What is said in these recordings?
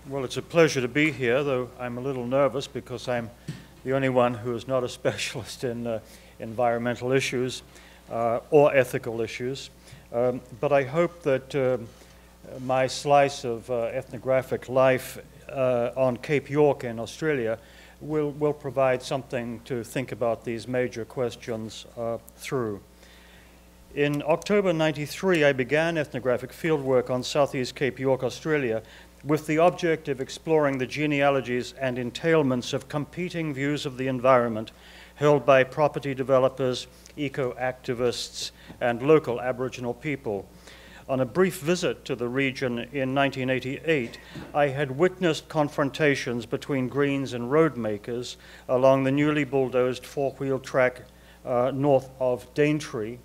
Well, it's a pleasure to be here, though I'm a little nervous because I'm the only one who is not a specialist in environmental issues or ethical issues. But I hope that my slice of ethnographic life on Cape York in Australia will provide something to think about these major questions through. In October '93, I began ethnographic fieldwork on southeast Cape York, Australia, with the object of exploring the genealogies and entailments of competing views of the environment held by property developers, eco-activists, and local Aboriginal people. On a brief visit to the region in 1988, I had witnessed confrontations between Greens and road makers along the newly bulldozed four-wheel track north of Daintree,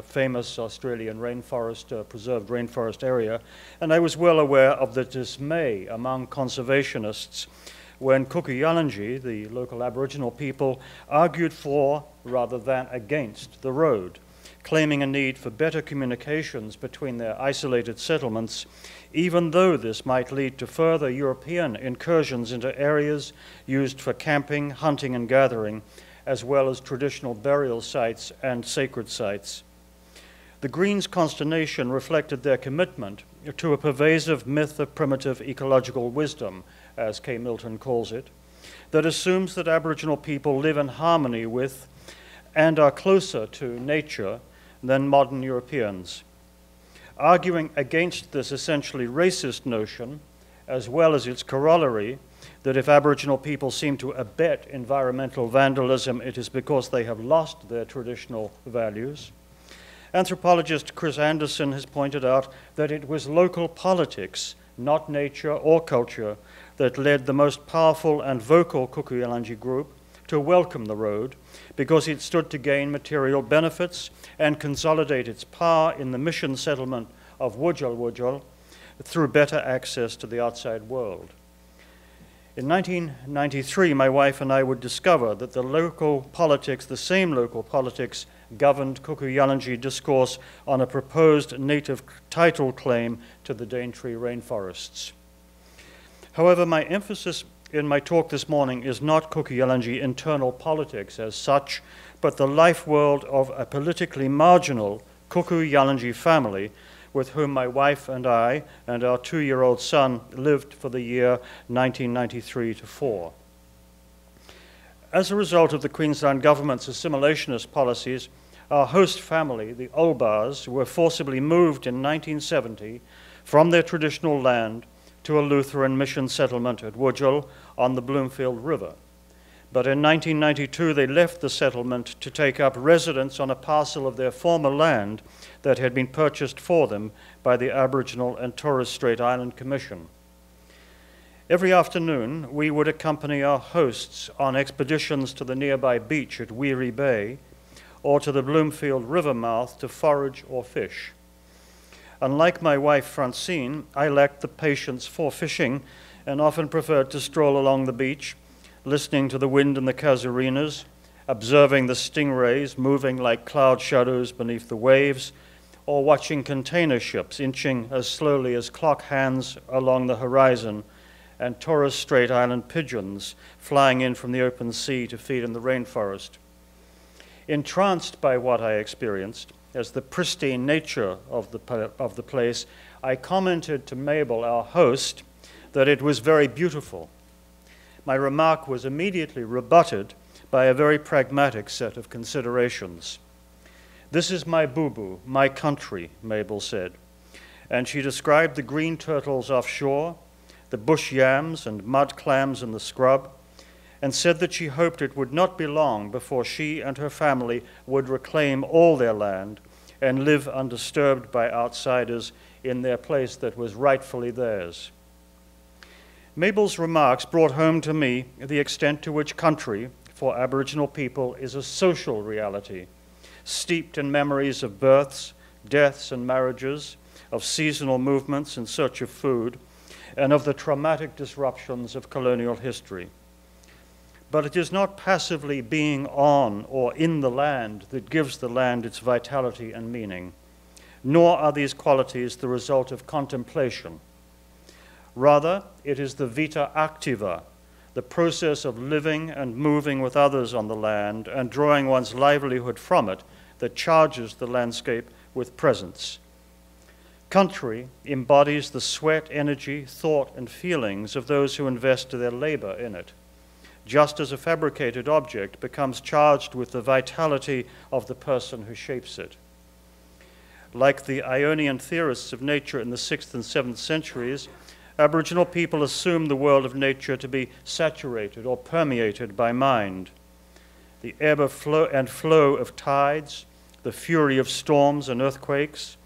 famous Australian rainforest, preserved rainforest area, and I was well aware of the dismay among conservationists when Kuku-Yalanji, the local Aboriginal people, argued for rather than against the road, claiming a need for better communications between their isolated settlements, even though this might lead to further European incursions into areas used for camping, hunting, and gathering, as well as traditional burial sites and sacred sites. The Greens' consternation reflected their commitment to a pervasive myth of primitive ecological wisdom, as Kay Milton calls it, that assumes that Aboriginal people live in harmony with and are closer to nature than modern Europeans. Arguing against this essentially racist notion, as well as its corollary, that if Aboriginal people seem to abet environmental vandalism, it is because they have lost their traditional values. Anthropologist Chris Anderson has pointed out that it was local politics, not nature or culture, that led the most powerful and vocal Kuku-Yalanji group to welcome the road because it stood to gain material benefits and consolidate its power in the mission settlement of Wujal through better access to the outside world. In 1993, my wife and I would discover that the same local politics, governed Kuku-Yalanji discourse on a proposed native title claim to the Daintree rainforests. However, my emphasis in my talk this morning is not Kuku-Yalanji internal politics as such, but the life world of a politically marginal Kuku-Yalanji family with whom my wife and I and our 2-year-old son lived for the year 1993 to 4. As a result of the Queensland government's assimilationist policies, our host family, the Olbars, were forcibly moved in 1970 from their traditional land to a Lutheran mission settlement at Wujal on the Bloomfield River. But in 1992, they left the settlement to take up residence on a parcel of their former land that had been purchased for them by the Aboriginal and Torres Strait Island Commission. Every afternoon, we would accompany our hosts on expeditions to the nearby beach at Weary Bay or to the Bloomfield River mouth to forage or fish. Unlike my wife, Francine, I lacked the patience for fishing and often preferred to stroll along the beach, listening to the wind in the casuarinas, observing the stingrays moving like cloud shadows beneath the waves, or watching container ships inching as slowly as clock hands along the horizon, and Torres Strait Island pigeons flying in from the open sea to feed in the rainforest. Entranced by what I experienced, as the pristine nature of the place, I commented to Mabel, our host, that it was very beautiful. My remark was immediately rebutted by a very pragmatic set of considerations. "This is my boo-boo, my country," Mabel said. And she described the green turtles offshore, the bush yams and mud clams in the scrub, and said that she hoped it would not be long before she and her family would reclaim all their land and live undisturbed by outsiders in their place that was rightfully theirs. Mabel's remarks brought home to me the extent to which country, for Aboriginal people, is a social reality, steeped in memories of births, deaths, and marriages, of seasonal movements in search of food, and of the traumatic disruptions of colonial history. But it is not passively being on or in the land that gives the land its vitality and meaning, nor are these qualities the result of contemplation. Rather, it is the vita activa, the process of living and moving with others on the land and drawing one's livelihood from it, that charges the landscape with presence. Country embodies the sweat, energy, thought, and feelings of those who invest their labor in it, just as a fabricated object becomes charged with the vitality of the person who shapes it. Like the Ionian theorists of nature in the 6th and 7th centuries, Aboriginal people assume the world of nature to be saturated or permeated by mind. The ebb and flow of tides, the fury of storms and earthquakes,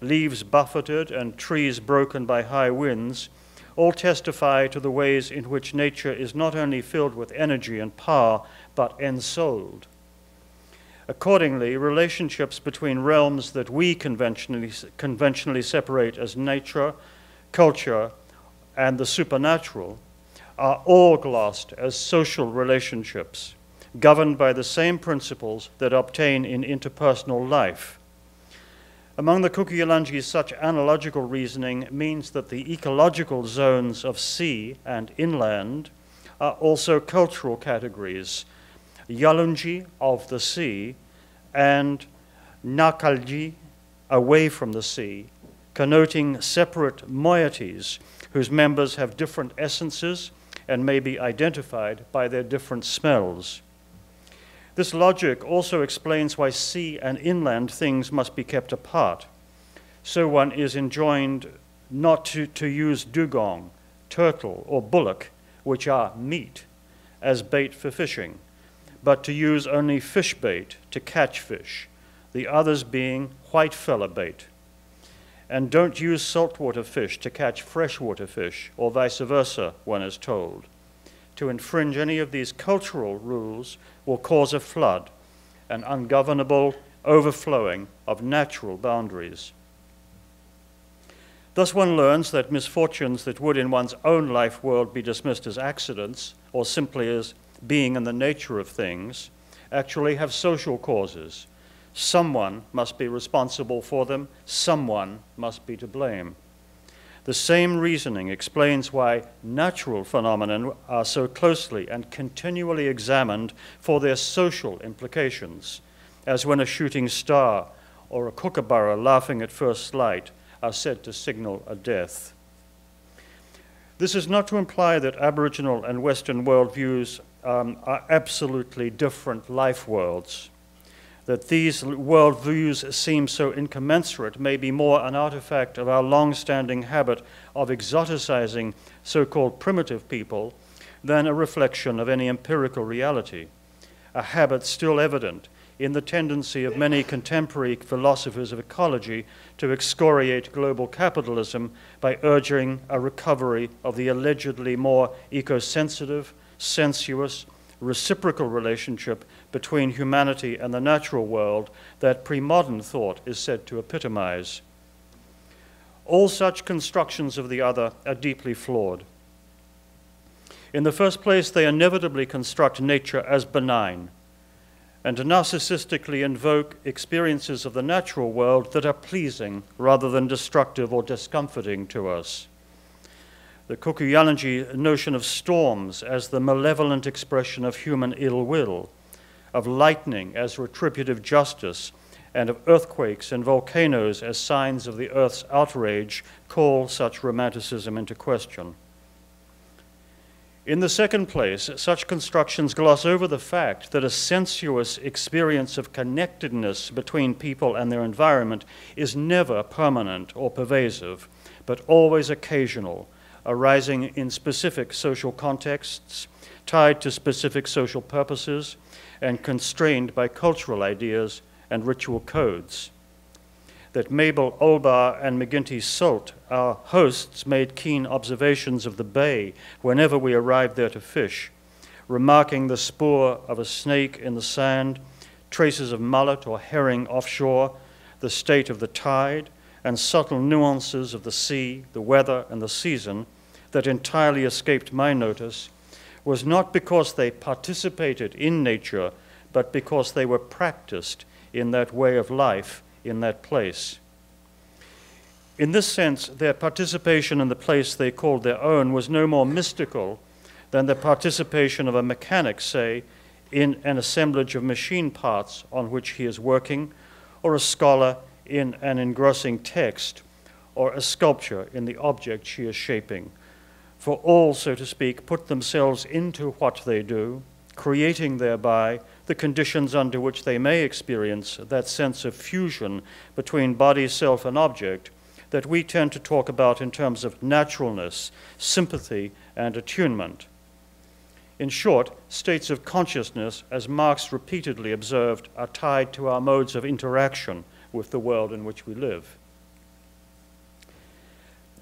leaves buffeted and trees broken by high winds, all testify to the ways in which nature is not only filled with energy and power, but ensouled. Accordingly, relationships between realms that we conventionally separate as nature, culture, and the supernatural are all glossed as social relationships, governed by the same principles that obtain in interpersonal life. Among the Kuku-Yalanji, such analogical reasoning means that the ecological zones of sea and inland are also cultural categories, Yalunji, of the sea, and Nakalji, away from the sea, connoting separate moieties whose members have different essences and may be identified by their different smells. This logic also explains why sea and inland things must be kept apart. So one is enjoined not to use dugong, turtle, or bullock, which are meat, as bait for fishing, but to use only fish bait to catch fish, the others being whitefella bait. And don't use saltwater fish to catch freshwater fish, or vice versa, one is told. To infringe any of these cultural rules will cause a flood, an ungovernable overflowing of natural boundaries. Thus one learns that misfortunes that would in one's own life world be dismissed as accidents, or simply as being in the nature of things, actually have social causes. Someone must be responsible for them, someone must be to blame. The same reasoning explains why natural phenomena are so closely and continually examined for their social implications, as when a shooting star or a kookaburra laughing at first light are said to signal a death. This is not to imply that Aboriginal and Western worldviews are absolutely different life worlds. That these worldviews seem so incommensurate may be more an artifact of our long-standing habit of exoticizing so-called primitive people than a reflection of any empirical reality, a habit still evident in the tendency of many contemporary philosophers of ecology to excoriate global capitalism by urging a recovery of the allegedly more eco-sensitive, sensuous, reciprocal relationship between humanity and the natural world that pre-modern thought is said to epitomize. All such constructions of the other are deeply flawed. In the first place, they inevitably construct nature as benign and narcissistically invoke experiences of the natural world that are pleasing rather than destructive or discomforting to us. The Kuku-Yalanji notion of storms as the malevolent expression of human ill will, of lightning as retributive justice, and of earthquakes and volcanoes as signs of the earth's outrage call such romanticism into question. In the second place, such constructions gloss over the fact that a sensuous experience of connectedness between people and their environment is never permanent or pervasive, but always occasional, arising in specific social contexts, tied to specific social purposes, and constrained by cultural ideas and ritual codes. That Mabel Olbar and McGinty Salt, our hosts, made keen observations of the bay whenever we arrived there to fish, remarking the spoor of a snake in the sand, traces of mullet or herring offshore, the state of the tide, and subtle nuances of the sea, the weather, and the season that entirely escaped my notice, was not because they participated in nature, but because they were practiced in that way of life in that place. In this sense, their participation in the place they called their own was no more mystical than the participation of a mechanic, say, in an assemblage of machine parts on which he is working, or a scholar in an engrossing text, or a sculpture in the object she is shaping. For all, so to speak, put themselves into what they do, creating thereby the conditions under which they may experience that sense of fusion between body, self, and object that we tend to talk about in terms of naturalness, sympathy, and attunement. In short, states of consciousness, as Marx repeatedly observed, are tied to our modes of interaction with the world in which we live.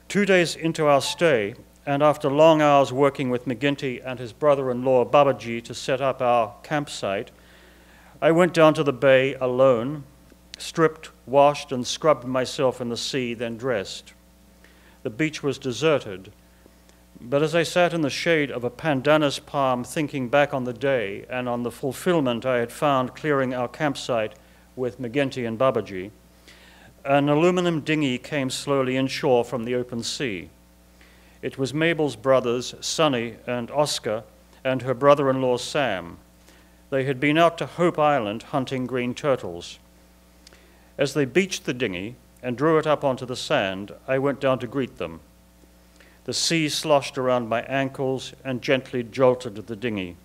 2 days into our stay, and after long hours working with McGinty and his brother-in-law Babaji to set up our campsite, I went down to the bay alone, stripped, washed, and scrubbed myself in the sea, then dressed. The beach was deserted, but as I sat in the shade of a pandanus palm thinking back on the day and on the fulfillment I had found clearing our campsite with McGinty and Babaji, an aluminum dinghy came slowly inshore from the open sea. It was Mabel's brothers, Sonny and Oscar, and her brother-in-law, Sam. They had been out to Hope Island hunting green turtles. As they beached the dinghy and drew it up onto the sand, I went down to greet them. The sea sloshed around my ankles and gently jolted the dinghy.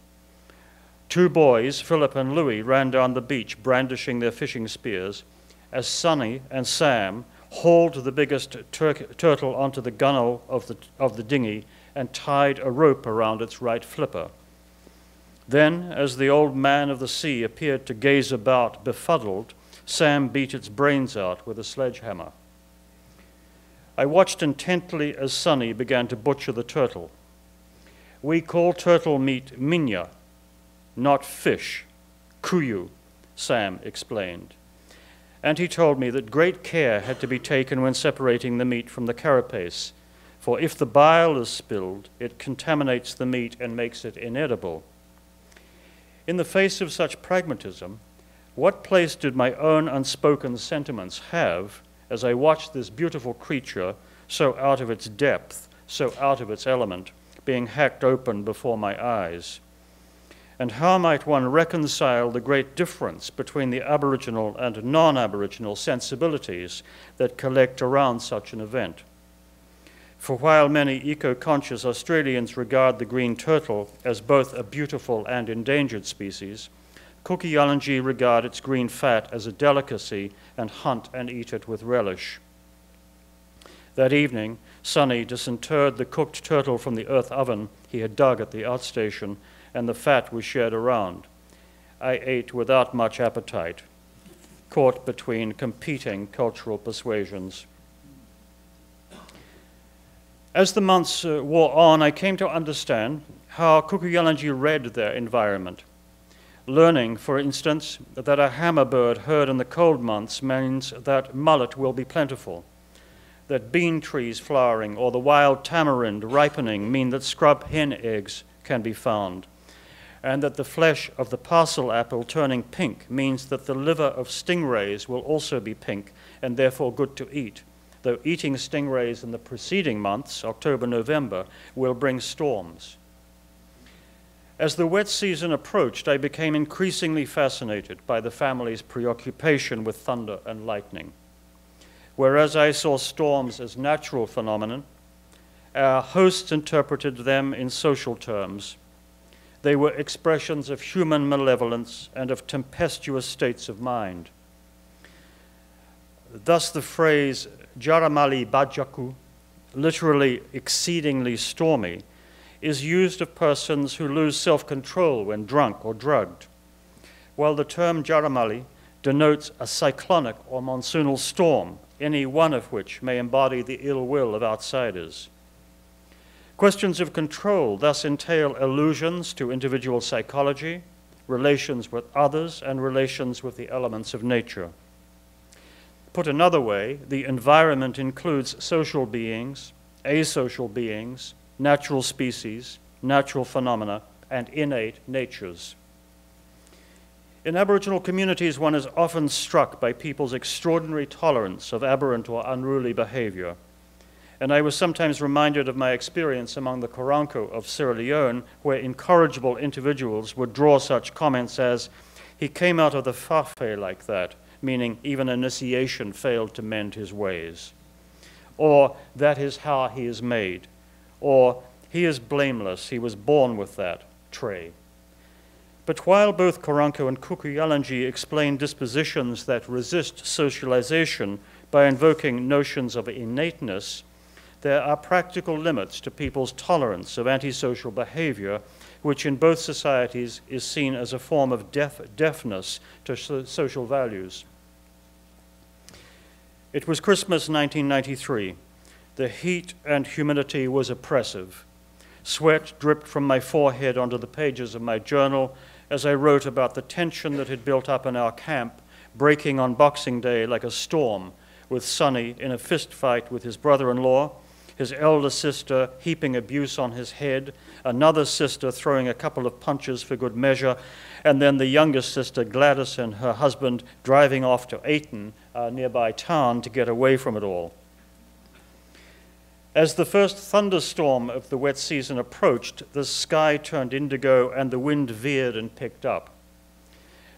2 boys, Philip and Louis, ran down the beach brandishing their fishing spears as Sonny and Sam hauled the biggest turtle onto the gunwale of the dinghy and tied a rope around its right flipper. Then, as the old man of the sea appeared to gaze about befuddled, Sam beat its brains out with a sledgehammer. I watched intently as Sonny began to butcher the turtle. We call turtle meat minya, not fish, kuyu, Sam explained. And he told me that great care had to be taken when separating the meat from the carapace, for if the bile is spilled, it contaminates the meat and makes it inedible. In the face of such pragmatism, what place did my own unspoken sentiments have as I watched this beautiful creature, so out of its depth, so out of its element, being hacked open before my eyes? And how might one reconcile the great difference between the Aboriginal and non-Aboriginal sensibilities that collect around such an event? For while many eco-conscious Australians regard the green turtle as both a beautiful and endangered species, Kuki-Yalanji regard its green fat as a delicacy and hunt and eat it with relish. That evening, Sonny disinterred the cooked turtle from the earth oven he had dug at the outstation, and the fat was shared around. I ate without much appetite, caught between competing cultural persuasions. As the months wore on, I came to understand how Kuki-Yalanji read their environment. Learning, for instance, that a hammerbird heard in the cold months means that mullet will be plentiful, that bean trees flowering or the wild tamarind ripening mean that scrub hen eggs can be found, and that the flesh of the parcel apple turning pink means that the liver of stingrays will also be pink and therefore good to eat, though eating stingrays in the preceding months, October, November, will bring storms. As the wet season approached, I became increasingly fascinated by the family's preoccupation with thunder and lightning. Whereas I saw storms as natural phenomena, our hosts interpreted them in social terms. They were expressions of human malevolence and of tempestuous states of mind. Thus the phrase jaramali bajaku, literally exceedingly stormy, is used of persons who lose self-control when drunk or drugged, while the term jaramali denotes a cyclonic or monsoonal storm, any one of which may embody the ill will of outsiders. Questions of control thus entail allusions to individual psychology, relations with others, and relations with the elements of nature. Put another way, the environment includes social beings, asocial beings, natural species, natural phenomena, and innate natures. In Aboriginal communities, one is often struck by people's extraordinary tolerance of aberrant or unruly behavior. And I was sometimes reminded of my experience among the Karanko of Sierra Leone, where incorrigible individuals would draw such comments as, "He came out of the whawhai like that," meaning even initiation failed to mend his ways. Or, "That is how he is made." Or, "He is blameless, he was born with that trait." But while both Karanko and Kukuyalanji explain dispositions that resist socialization by invoking notions of innateness, there are practical limits to people's tolerance of antisocial behavior, which in both societies is seen as a form of deafness to social values. It was Christmas 1993. The heat and humidity was oppressive. Sweat dripped from my forehead onto the pages of my journal as I wrote about the tension that had built up in our camp, breaking on Boxing Day like a storm, with Sonny in a fist fight with his brother-in-law, his elder sister heaping abuse on his head, another sister throwing a couple of punches for good measure, and then the youngest sister, Gladys, and her husband driving off to Ayton, a nearby town, to get away from it all. As the first thunderstorm of the wet season approached, the sky turned indigo and the wind veered and picked up.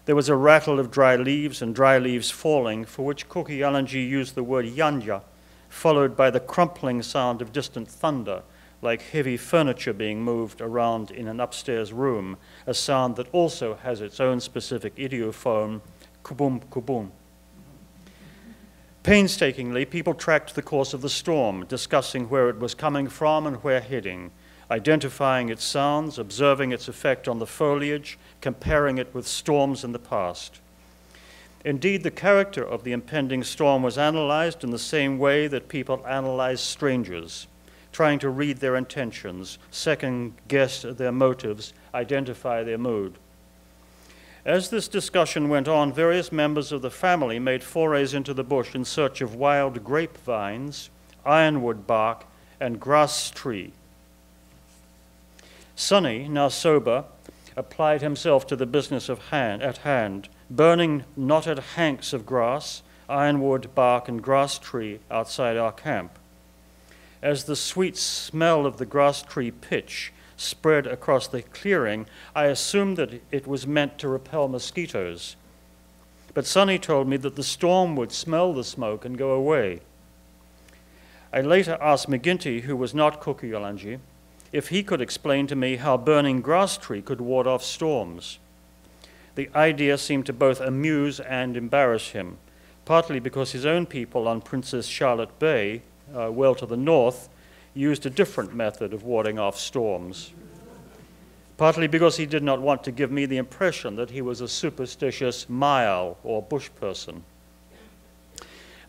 There was a rattle of dry leaves and dry leaves falling, for which Kukuyalanji used the word yanja, followed by the crumpling sound of distant thunder, like heavy furniture being moved around in an upstairs room, a sound that also has its own specific idiophone, kubum kubum. Painstakingly, people tracked the course of the storm, discussing where it was coming from and where heading, identifying its sounds, observing its effect on the foliage, comparing it with storms in the past. Indeed, the character of the impending storm was analyzed in the same way that people analyze strangers, trying to read their intentions, second-guess their motives, identify their mood. As this discussion went on, various members of the family made forays into the bush in search of wild grapevines, ironwood bark, and grass tree. Sonny, now sober, applied himself to the business at hand, burning knotted hanks of grass, ironwood bark, and grass tree outside our camp. As the sweet smell of the grass tree pitch spread across the clearing, I assumed that it was meant to repel mosquitoes. But Sonny told me that the storm would smell the smoke and go away. I later asked McGinty, who was not Kukuyalanji, if he could explain to me how burning grass tree could ward off storms. The idea seemed to both amuse and embarrass him, partly because his own people on Princess Charlotte Bay, well to the north, used a different method of warding off storms, partly because he did not want to give me the impression that he was a superstitious Mayal or bush person.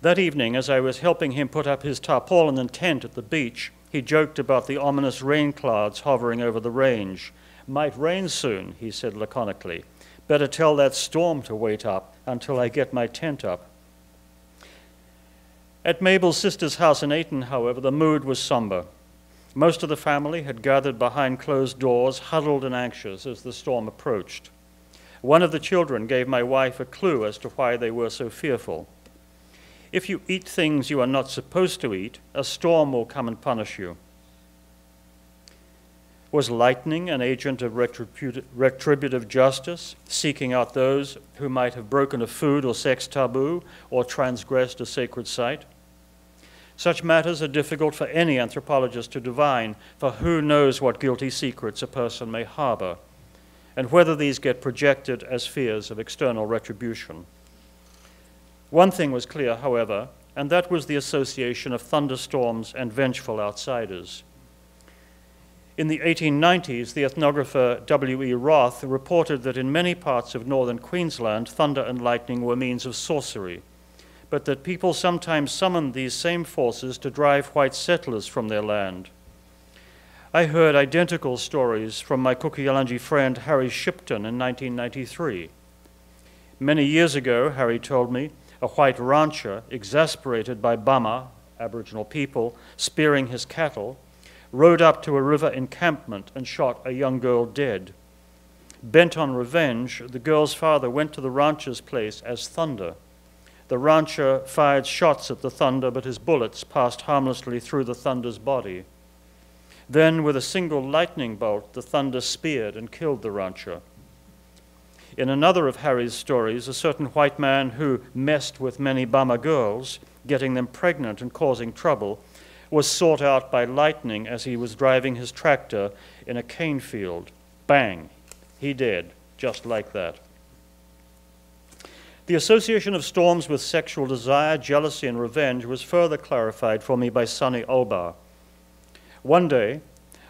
That evening, as I was helping him put up his tarpaulin and tent at the beach, he joked about the ominous rain clouds hovering over the range. "Might rain soon," he said laconically. "Better tell that storm to wait up until I get my tent up." At Mabel's sister's house in Ayton, however, the mood was somber. Most of the family had gathered behind closed doors, huddled and anxious as the storm approached. One of the children gave my wife a clue as to why they were so fearful. "If you eat things you are not supposed to eat, a storm will come and punish you." Was lightning an agent of retributive justice, seeking out those who might have broken a food or sex taboo or transgressed a sacred site? Such matters are difficult for any anthropologist to divine, for who knows what guilty secrets a person may harbor, and whether these get projected as fears of external retribution. One thing was clear, however, and that was the association of thunderstorms and vengeful outsiders. In the 1890s, the ethnographer W.E. Roth reported that in many parts of northern Queensland, thunder and lightning were means of sorcery, but that people sometimes summoned these same forces to drive white settlers from their land. I heard identical stories from my Kukuyalanji friend Harry Shipton in 1993. Many years ago, Harry told me, a white rancher, exasperated by Bama, Aboriginal people, spearing his cattle, rode up to a river encampment and shot a young girl dead. Bent on revenge, the girl's father went to the rancher's place as Thunder. The rancher fired shots at the Thunder, but his bullets passed harmlessly through the Thunder's body. Then, with a single lightning bolt, the Thunder speared and killed the rancher. In another of Harry's stories, a certain white man who messed with many Bama girls, getting them pregnant and causing trouble, was sought out by lightning as he was driving his tractor in a cane field. Bang! He dead, just like that. The association of storms with sexual desire, jealousy, and revenge was further clarified for me by Sonny Olbar. One day,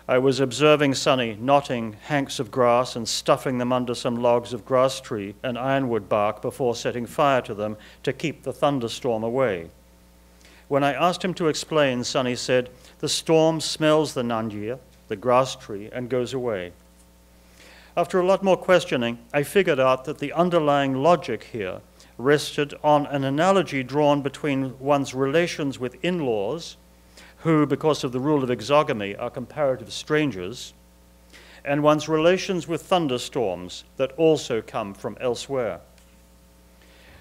I was observing Sonny knotting hanks of grass and stuffing them under some logs of grass tree and ironwood bark before setting fire to them to keep the thunderstorm away. When I asked him to explain, Sonny said, "The storm smells the nanjia, the grass tree, and goes away." After a lot more questioning, I figured out that the underlying logic here rested on an analogy drawn between one's relations with in-laws, who, because of the rule of exogamy, are comparative strangers, and one's relations with thunderstorms that also come from elsewhere.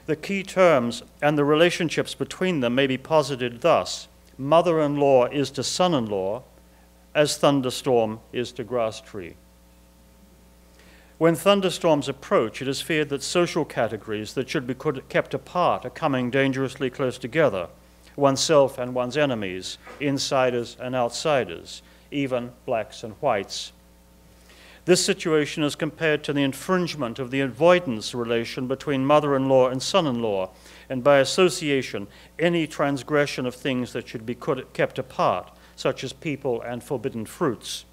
The key terms and the relationships between them may be posited thus: mother-in-law is to son-in-law as thunderstorm is to grass tree. When thunderstorms approach, it is feared that social categories that should be kept apart are coming dangerously close together, oneself and one's enemies, insiders and outsiders, even blacks and whites. This situation is compared to the infringement of the avoidance relation between mother-in-law and son-in-law, and by association, any transgression of things that should be kept apart, such as people and forbidden fruits.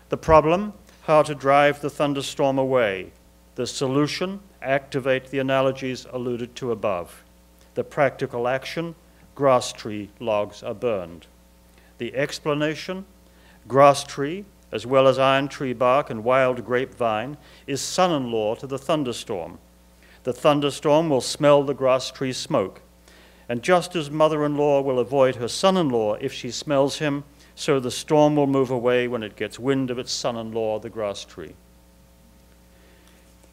The problem: how to drive the thunderstorm away. The solution: activate the analogies alluded to above. The practical action: grass tree logs are burned. The explanation: grass tree, as well as iron tree bark and wild grapevine, is son-in-law to the thunderstorm. The thunderstorm will smell the grass tree smoke, and just as mother-in-law will avoid her son-in-law if she smells him, so the storm will move away when it gets wind of its son-in-law, the grass tree.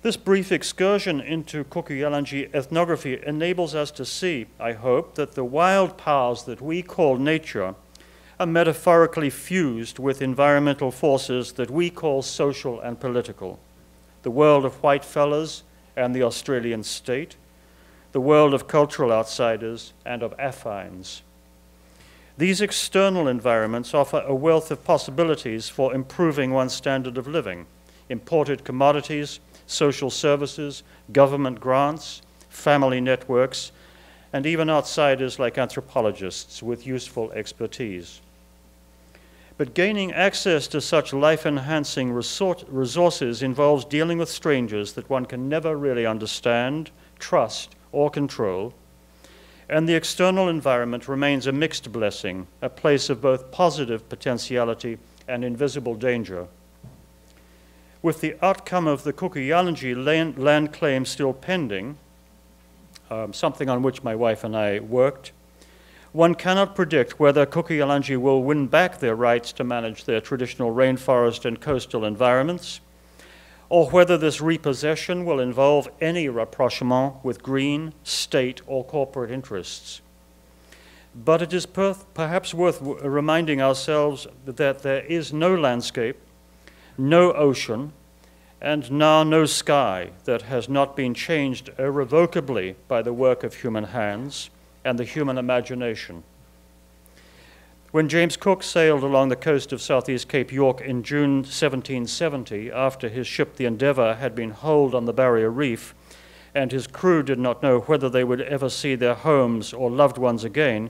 This brief excursion into Kuku-Yalanji ethnography enables us to see, I hope, that the wild powers that we call nature are metaphorically fused with environmental forces that we call social and political. The world of white fellas and the Australian state, the world of cultural outsiders and of affines. These external environments offer a wealth of possibilities for improving one's standard of living: imported commodities, social services, government grants, family networks, and even outsiders like anthropologists with useful expertise. But gaining access to such life-enhancing resources involves dealing with strangers that one can never really understand, trust, or control, and the external environment remains a mixed blessing, a place of both positive potentiality and invisible danger. With the outcome of the Kuku-Yalanji land claim still pending, something on which my wife and I worked, one cannot predict whether Kuku-Yalanji will win back their rights to manage their traditional rainforest and coastal environments, or whether this repossession will involve any rapprochement with green, state, or corporate interests. But it is perhaps worth reminding ourselves that there is no landscape, no ocean, and now no sky that has not been changed irrevocably by the work of human hands and the human imagination. When James Cook sailed along the coast of southeast Cape York in June 1770, after his ship the Endeavour had been holed on the Barrier Reef, and his crew did not know whether they would ever see their homes or loved ones again,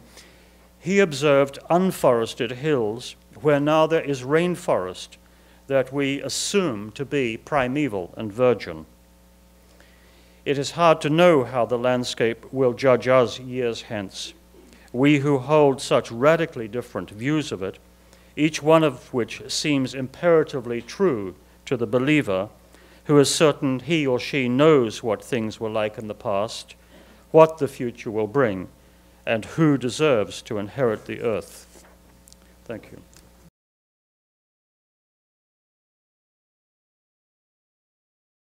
he observed unforested hills where now there is rainforest that we assume to be primeval and virgin. It is hard to know how the landscape will judge us years hence. We who hold such radically different views of it, each one of which seems imperatively true to the believer, who is certain he or she knows what things were like in the past, what the future will bring, and who deserves to inherit the earth. Thank you.